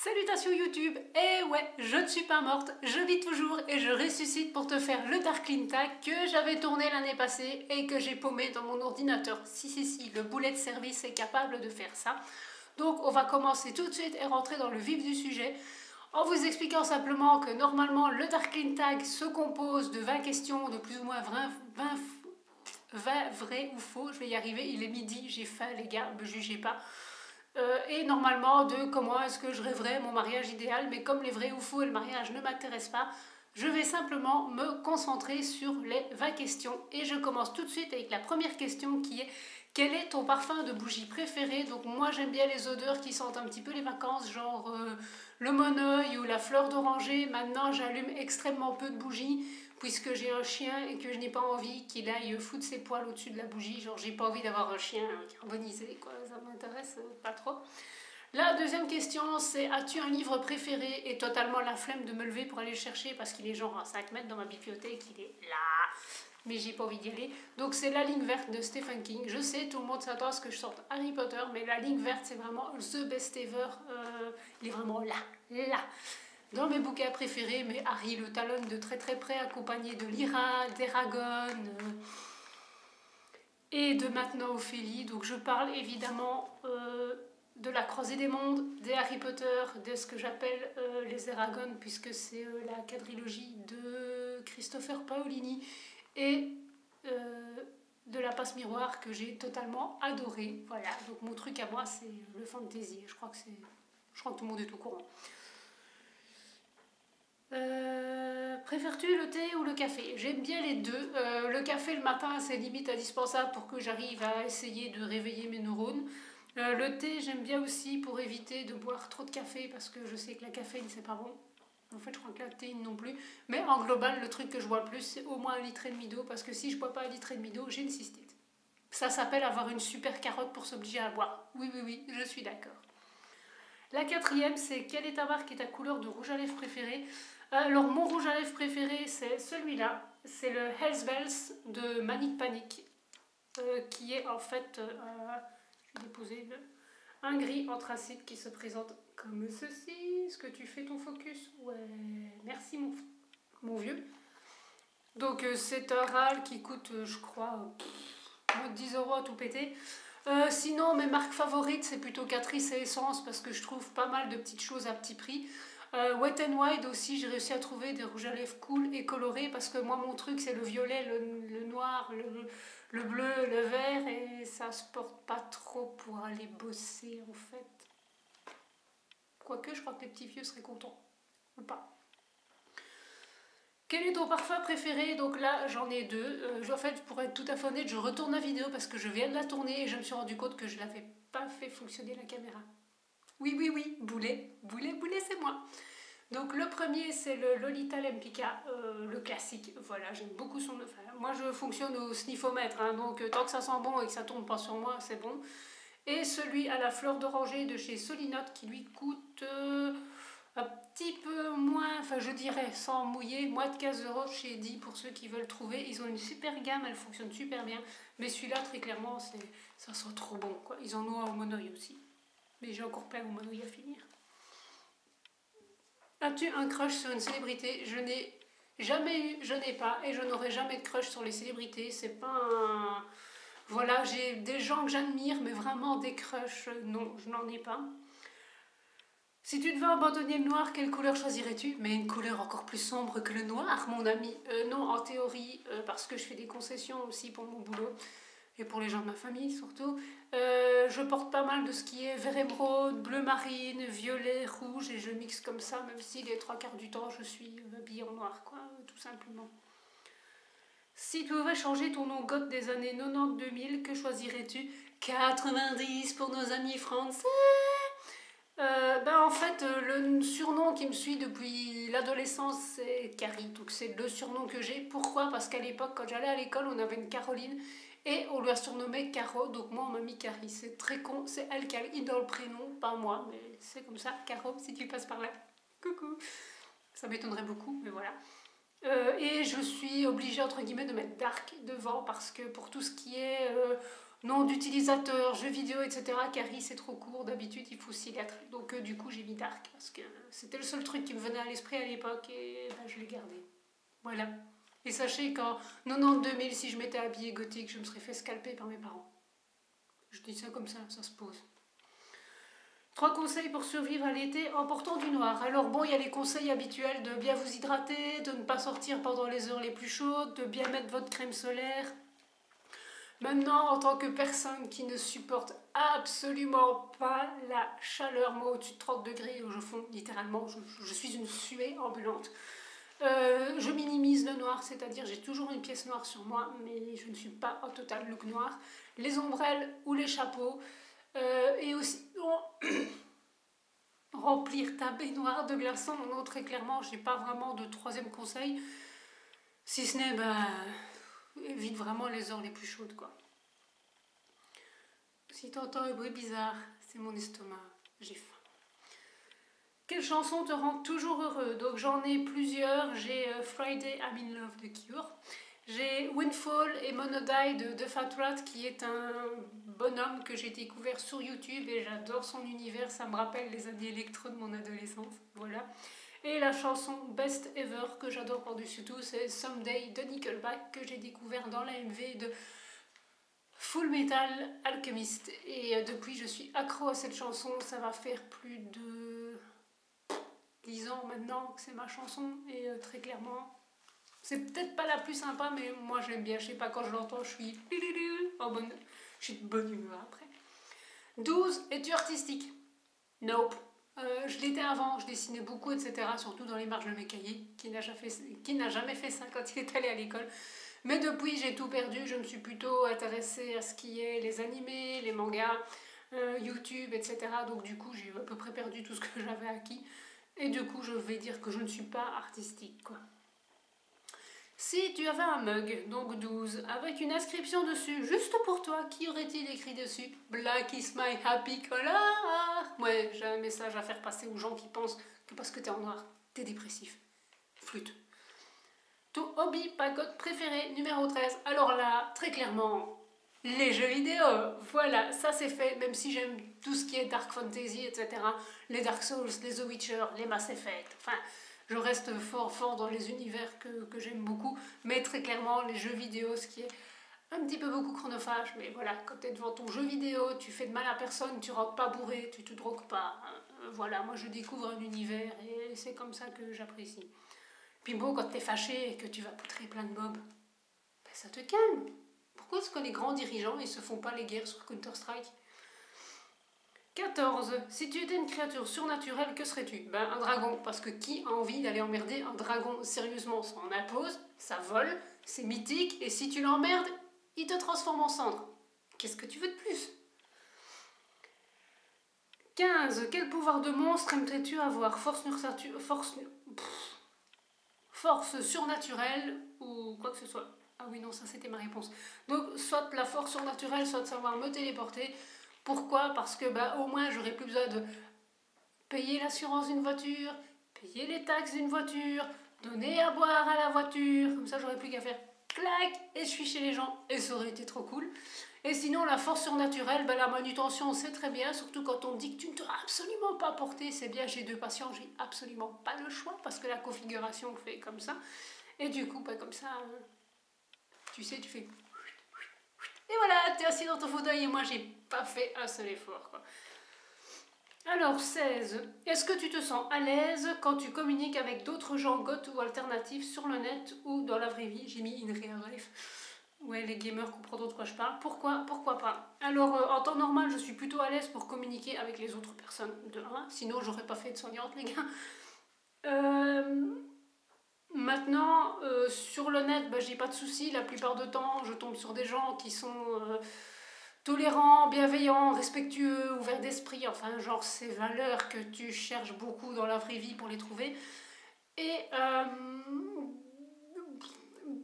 Salutations YouTube. Et ouais, je ne suis pas morte, je vis toujours et je ressuscite pour te faire le Darkling Tag que j'avais tourné l'année passée et que j'ai paumé dans mon ordinateur. Si, le boulet de service est capable de faire ça. Donc on va commencer tout de suite et rentrer dans le vif du sujet en vous expliquant simplement que normalement le Darkling Tag se compose de 20 questions de plus ou moins 20 vrais ou faux. Je vais y arriver, il est midi, j'ai faim les gars, me jugez pas. Et normalement de comment est-ce que je rêverais mon mariage idéal, mais comme les vrais ou faux et le mariage ne m'intéressent pas, je vais simplement me concentrer sur les 20 questions. Et je commence tout de suite avec la première question qui est: quel est ton parfum de bougie préféré? Donc moi j'aime bien les odeurs qui sentent un petit peu les vacances, genre le monoeil ou la fleur d'oranger. Maintenant j'allume extrêmement peu de bougies puisque j'ai un chien et que je n'ai pas envie qu'il aille foutre ses poils au-dessus de la bougie. Genre j'ai pas envie d'avoir un chien carbonisé, quoi, ça m'intéresse pas trop. La deuxième question c'est: as-tu un livre préféré? Et totalement la flemme de me lever pour aller le chercher parce qu'il est genre à 5 mètres dans ma bibliothèque, il est là, mais j'ai pas envie d'y aller. Donc c'est La Ligne Verte de Stephen King. Je sais, tout le monde s'attend à ce que je sorte Harry Potter, mais La Ligne Verte c'est vraiment the best ever. Il est vraiment là. Dans mes bouquins préférés, mais Harry le talonne de très près, accompagné de Lyra, d'Eragon et de maintenant Ophélie. Donc je parle évidemment de la Croisée des Mondes, des Harry Potter, de ce que j'appelle les Eragon, puisque c'est la quadrilogie de Christopher Paolini, et de la Passe Miroir que j'ai totalement adoré. Voilà, donc mon truc à moi c'est le fantasy. Je crois que tout le monde est au courant. Préfères-tu le thé ou le café? J'aime bien les deux. Le café le matin c'est limite indispensable pour que j'arrive à essayer de réveiller mes neurones. Le thé j'aime bien aussi pour éviter de boire trop de café parce que je sais que la caféine c'est pas bon. En fait je crois que la théine non plus. Mais en global le truc que je bois le plus c'est au moins 1,5 litre d'eau, parce que si je bois pas 1,5 litre d'eau j'ai une cystite. Ça s'appelle avoir une super carotte pour s'obliger à boire. Oui, je suis d'accord. La quatrième c'est: quelle est ta marque et ta couleur de rouge à lèvres préférée? Alors mon rouge à lèvres préféré c'est celui-là, c'est le Hells Bells de Manic Panic, qui est en fait, je vais déposer un gris anthracite qui se présente comme ceci. Est-ce que tu fais ton focus? Ouais, merci mon vieux. Donc c'est un râle qui coûte je crois 10 € à tout péter. Sinon mes marques favorites c'est plutôt Catrice et Essence, parce que je trouve pas mal de petites choses à petit prix. Wet n Wild aussi, j'ai réussi à trouver des rouges à lèvres cool et colorés, parce que moi mon truc c'est le violet, le noir, le bleu, le vert, et ça se porte pas trop pour aller bosser en fait. Quoique je crois que les petits vieux seraient contents, ou pas. Quel est ton parfum préféré? Donc là j'en ai deux. En fait pour être tout à fait honnête je retourne la vidéo parce que je viens de la tourner et je me suis rendu compte que je n'avais pas fait fonctionner la caméra. Oui, Boulet c'est moi. Donc le premier c'est le Lolita Lempicka, le classique. Voilà, j'aime beaucoup son... Enfin, moi je fonctionne au sniffomètre, hein, donc tant que ça sent bon et que ça tombe pas sur moi c'est bon. Et celui à la fleur d'oranger de chez Solinote qui lui coûte un petit peu moins, enfin je dirais sans mouiller, moins de 15 € chez Eddy pour ceux qui veulent trouver. Ils ont une super gamme, elle fonctionne super bien. Mais celui-là très clairement ça sent trop bon, quoi. Ils en ont un au monoeil aussi. Mais j'ai encore plein au monoeil à finir. As-tu un crush sur une célébrité? Je n'ai jamais eu, je n'ai pas, et je n'aurai jamais de crush sur les célébrités. C'est pas un... Voilà, j'ai des gens que j'admire, mais vraiment des crushs, non, je n'en ai pas. Si tu devais abandonner le noir, quelle couleur choisirais-tu? Mais une couleur encore plus sombre que le noir, mon ami. Non, en théorie, parce que je fais des concessions aussi pour mon boulot, et pour les gens de ma famille surtout. Je porte pas mal de ce qui est vert émeraude, bleu marine, violet, rouge, et je mixe comme ça, même si les 3/4 du temps je suis habillée en noir, quoi, tout simplement. Si tu pouvais changer ton nom goth des années 90-2000, que choisirais-tu? 90 pour nos amis français. En fait, le surnom qui me suit depuis l'adolescence, c'est Carrie. Donc c'est le surnom que j'ai. Pourquoi? Parce qu'à l'époque, quand j'allais à l'école, on avait une Caroline et on lui a surnommé Caro. Donc moi, on m'a mis Carrie. C'est très con. C'est elle qui a eu dans le prénom, pas moi. Mais c'est comme ça. Caro, si tu passes par là. Coucou. Ça m'étonnerait beaucoup, mais voilà. Et je suis obligée, entre guillemets, de mettre Dark devant, parce que pour tout ce qui est nom d'utilisateur, jeux vidéo, etc. Carrie, c'est trop court, d'habitude il faut 6 lettres. Donc du coup j'ai mis Dark, parce que c'était le seul truc qui me venait à l'esprit à l'époque, et ben, je l'ai gardé. Voilà. Et sachez qu'en 92 000, si je m'étais habillée gothique, je me serais fait scalper par mes parents. Je dis ça comme ça se pose. 3 conseils pour survivre à l'été en portant du noir. Alors bon, il y a les conseils habituels de bien vous hydrater, de ne pas sortir pendant les heures les plus chaudes, de bien mettre votre crème solaire. Maintenant, en tant que personne qui ne supporte absolument pas la chaleur, moi au-dessus de 30 degrés, je fonds littéralement, je suis une suée ambulante. Je minimise le noir, c'est-à-dire j'ai toujours une pièce noire sur moi, mais je ne suis pas en total look noir. Les ombrelles ou les chapeaux, et aussi remplir ta baignoire de glaçons. Non, très clairement, je n'ai pas vraiment de troisième conseil, si ce n'est, évite vraiment les heures les plus chaudes, quoi. Si t'entends un bruit bizarre, c'est mon estomac, j'ai faim. Quelle chanson te rend toujours heureux? Donc j'en ai plusieurs. J'ai Friday I'm in Love de Cure. J'ai Windfall et Monodie de Fat Rat, qui est un bonhomme que j'ai découvert sur YouTube et j'adore son univers, ça me rappelle les années électro de mon adolescence. Voilà. Et la chanson Best Ever que j'adore par-dessus tout, c'est Someday de Nickelback, que j'ai découvert dans l'AMV de Full Metal Alchemist. Et depuis, je suis accro à cette chanson. Ça va faire plus de 10 ans maintenant que c'est ma chanson. Et très clairement, c'est peut-être pas la plus sympa, mais moi j'aime bien. Je sais pas, quand je l'entends, je suis de bonne humeur après. 12. Es-tu artistique? Nope. Je l'étais avant, je dessinais beaucoup, etc. Surtout dans les marges de mes cahiers. Qui n'a jamais fait ça quand il est allé à l'école? Mais depuis, j'ai tout perdu. Je me suis plutôt intéressée à ce qui est les animés, les mangas, YouTube, etc. Donc du coup, j'ai à peu près perdu tout ce que j'avais acquis. Et du coup, je vais dire que je ne suis pas artistique, quoi. Si tu avais un mug, donc 12, avec une inscription dessus, juste pour toi, qui aurait-il écrit dessus? Black is my happy color. Ouais, j'ai un message à faire passer aux gens qui pensent que parce que t'es en noir, t'es dépressif. Flûte. Ton hobby pagode préféré, numéro 13. Alors là, très clairement, les jeux vidéo. Voilà, ça c'est fait, même si j'aime tout ce qui est Dark Fantasy, etc. Les Dark Souls, les The Witcher, les Mass Effect, enfin... Je reste fort dans les univers que j'aime beaucoup, mais très clairement les jeux vidéo, ce qui est un petit peu beaucoup chronophage, mais voilà, quand tu es devant ton jeu vidéo, tu fais de mal à personne, tu rentres pas bourré, tu te drogues pas, voilà, moi je découvre un univers et c'est comme ça que j'apprécie. Puis bon, quand tu es fâché et que tu vas poutrer plein de mobs, ben ça te calme. Pourquoi est-ce que les grands dirigeants ils se font pas les guerres sur Counter-Strike? 14. Si tu étais une créature surnaturelle, que serais-tu? Ben un dragon, parce que qui a envie d'aller emmerder un dragon? Sérieusement, ça en impose, ça vole, c'est mythique, et si tu l'emmerdes, il te transforme en cendre. Qu'est-ce que tu veux de plus? 15. Quel pouvoir de monstre aimerais-tu avoir? Force surnaturelle ou quoi que ce soit. Ah oui, non, ça c'était ma réponse. Donc, soit la force surnaturelle, soit de savoir me téléporter. Pourquoi? Parce que au moins j'aurais plus besoin de payer l'assurance d'une voiture, payer les taxes d'une voiture, donner à boire à la voiture. Comme ça, j'aurais plus qu'à faire clac et je suis chez les gens. Et ça aurait été trop cool. Et sinon, la force surnaturelle, la manutention, c'est très bien. Surtout quand on dit que tu ne dois absolument pas porter. C'est bien, j'ai 2 patients, j'ai absolument pas le choix parce que la configuration fait comme ça. Et du coup, comme ça, tu sais, tu fais... Et voilà, t'es assis dans ton fauteuil et moi, j'ai pas fait un seul effort, quoi. Alors, 16. Est-ce que tu te sens à l'aise quand tu communiques avec d'autres gens goth ou alternatifs sur le net ou dans la vraie vie? J'ai mis in real life. Ouais, les gamers comprendront de quoi je parle. Pourquoi pas? Alors, en temps normal, je suis plutôt à l'aise pour communiquer avec les autres personnes de 1. Sinon, j'aurais pas fait de soignante, les gars. Maintenant, sur le net, j'ai pas de soucis. La plupart du temps, je tombe sur des gens qui sont... tolérant, bienveillant, respectueux, ouvert d'esprit, enfin genre ces valeurs que tu cherches beaucoup dans la vraie vie pour les trouver. Et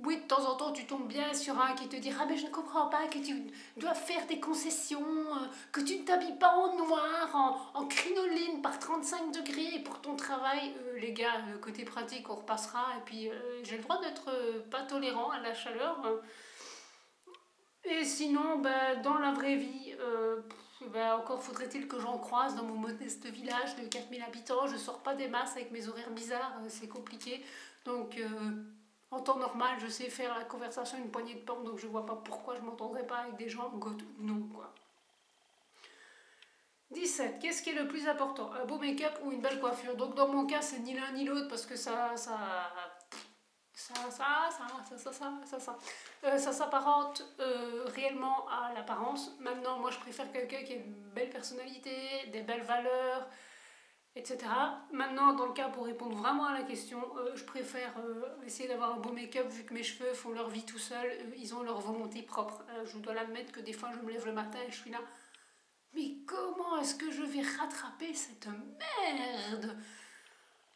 oui, de temps en temps tu tombes bien sur un qui te dit ah mais je ne comprends pas que tu dois faire des concessions, que tu ne t'habilles pas en noir, en crinoline par 35 degrés pour ton travail. Les gars, côté pratique on repassera et puis j'ai le droit d'être pas tolérant à la chaleur. Et sinon, bah, dans la vraie vie, bah, encore faudrait-il que j'en croise dans mon modeste village de 4000 habitants. Je sors pas des masses avec mes horaires bizarres, c'est compliqué. Donc, en temps normal, je sais faire la conversation une poignée de porte, donc je vois pas pourquoi je m'entendrais pas avec des gens, goth ou non, quoi. 17. Qu'est-ce qui est le plus important? Un beau make-up ou une belle coiffure? Donc dans mon cas, c'est ni l'un ni l'autre parce que ça s'apparente réellement à l'apparence. Maintenant, moi, je préfère quelqu'un qui a une belle personnalité, des belles valeurs, etc. Maintenant, dans le cas, pour répondre vraiment à la question, je préfère essayer d'avoir un beau make-up vu que mes cheveux font leur vie tout seuls, ils ont leur volonté propre. Je dois l'admettre que des fois, je me lève le matin et je suis là. Mais comment est-ce que je vais rattraper cette merde?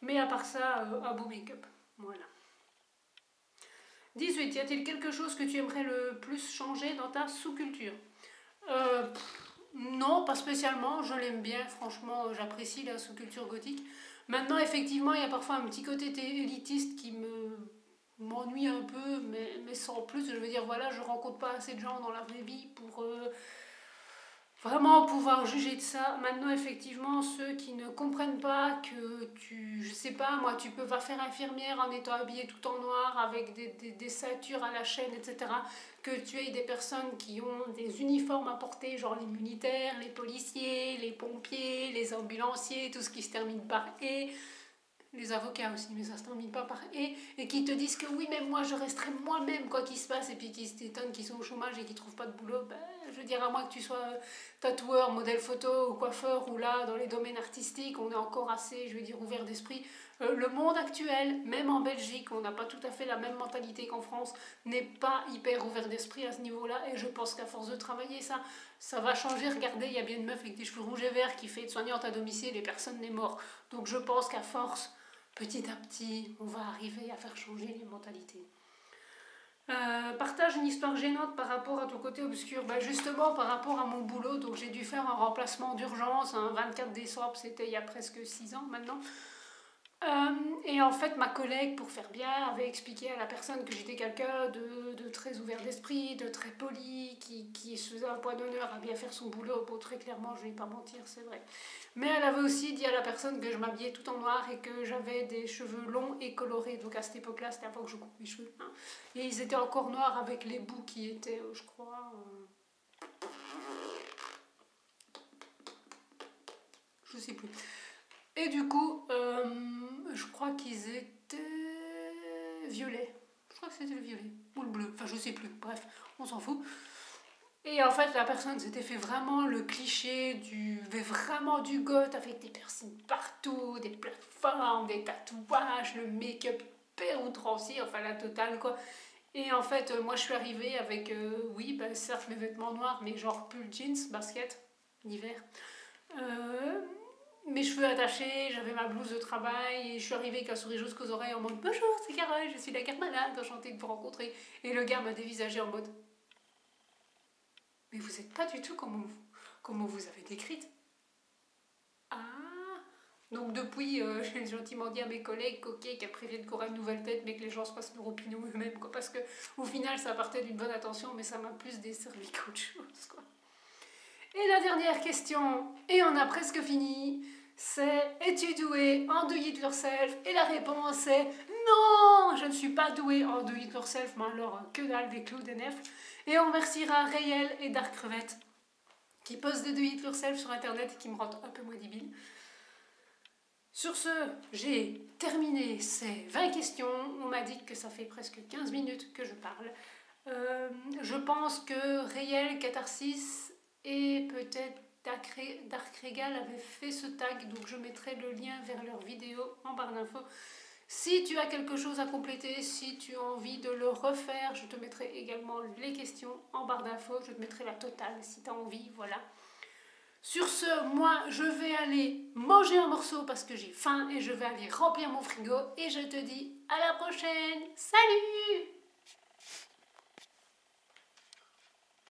Mais à part ça, un beau make-up. Voilà. 18. Y a-t-il quelque chose que tu aimerais le plus changer dans ta sous-culture? Non, pas spécialement. Je l'aime bien. Franchement, j'apprécie la sous-culture gothique. Maintenant, effectivement, il y a parfois un petit côté élitiste qui m'ennuie un peu, mais sans plus. Je veux dire, voilà, je rencontre pas assez de gens dans la vraie vie pour vraiment pouvoir juger de ça. Maintenant, effectivement, ceux qui ne comprennent pas que je sais pas, moi, tu peux pas faire infirmière en étant habillée tout en noir avec des ceintures à la chaîne, etc. Que tu aies des personnes qui ont des uniformes à porter, genre les militaires, les policiers, les pompiers, les ambulanciers, tout ce qui se termine par et. Les avocats aussi, mais ça se termine pas par et qui te disent que oui, mais moi je resterai moi-même quoi qu'il se passe, et puis qui s'étonnent qu'ils sont au chômage et qui trouvent pas de boulot. Ben, je veux dire, à moins que tu sois tatoueur, modèle photo ou coiffeur, ou là, dans les domaines artistiques, on est encore assez, je veux dire, ouvert d'esprit. Le monde actuel, même en Belgique, on n'a pas tout à fait la même mentalité qu'en France, n'est pas hyper ouvert d'esprit à ce niveau-là, et je pense qu'à force de travailler ça va changer. Regardez, il y a bien une meuf avec des cheveux rouges et verts qui fait de soignante à domicile et personne n'est mort. Donc je pense qu'à force, petit à petit, on va arriver à faire changer les mentalités. Partage une histoire gênante par rapport à ton côté obscur. Ben justement, par rapport à mon boulot, donc j'ai dû faire un remplacement d'urgence un 24 décembre, c'était il y a presque 6 ans maintenant. Et en fait, ma collègue, pour faire bien, avait expliqué à la personne que j'étais quelqu'un de très ouvert d'esprit, de très poli, qui se faisait un point d'honneur à bien faire son boulot. Bon, très clairement, je ne vais pas mentir, c'est vrai. Mais elle avait aussi dit à la personne que je m'habillais tout en noir et que j'avais des cheveux longs et colorés. Donc à cette époque-là, c'était avant que je coupe mes cheveux. Hein. Et ils étaient encore noirs avec les bouts qui étaient, je crois... je sais plus. Et du coup, je crois qu'ils étaient violets. Je crois que c'était le violet ou le bleu. Enfin, je sais plus. Bref, on s'en fout. Et en fait, la personne s'était fait vraiment le cliché vraiment du goth avec des piercings partout, des plateformes, des tatouages, le make-up hyper outrancier, enfin la totale quoi. Et en fait, moi je suis arrivée avec, oui, bah, certes mes vêtements noirs, mais genre pull jeans, basket, l'hiver. Mes cheveux attachés, j'avais ma blouse de travail et je suis arrivée avec un sourire jusqu'aux oreilles en mode bonjour, c'est Carole, je suis la Carmalade, enchantée de vous rencontrer. Et le gars m'a dévisagé en mode mais vous n'êtes pas du tout comme vous avez décrite. Ah. Donc depuis, j'ai gentiment dit à mes collègues qu'elle prévienne qu'on aura une nouvelle tête, mais que les gens se fassent leur opinion eux-mêmes, quoi. Parce que au final, ça partait d'une bonne intention, mais ça m'a plus desservi qu'autre chose, quoi. Et la dernière question, et on a presque fini, c'est es-tu doué en do it yourself? Et la réponse est non, je ne suis pas douée en do it yourself, mais alors que dalle, des clous, des nefs. Et on remerciera Rayel et Dark Crevette qui postent des do it yourself sur internet et qui me rendent un peu moins débile. Sur ce, j'ai terminé ces 20 questions. On m'a dit que ça fait presque 15 minutes que je parle. Je pense que Rayel, Catharsis et peut-être Dark Regal avaient fait ce tag, donc je mettrai le lien vers leur vidéo en barre d'infos. Si tu as quelque chose à compléter, si tu as envie de le refaire, je te mettrai également les questions en barre d'infos. Je te mettrai la totale si tu as envie, voilà. Sur ce, moi, je vais aller manger un morceau parce que j'ai faim et je vais aller remplir mon frigo. Et je te dis à la prochaine. Salut!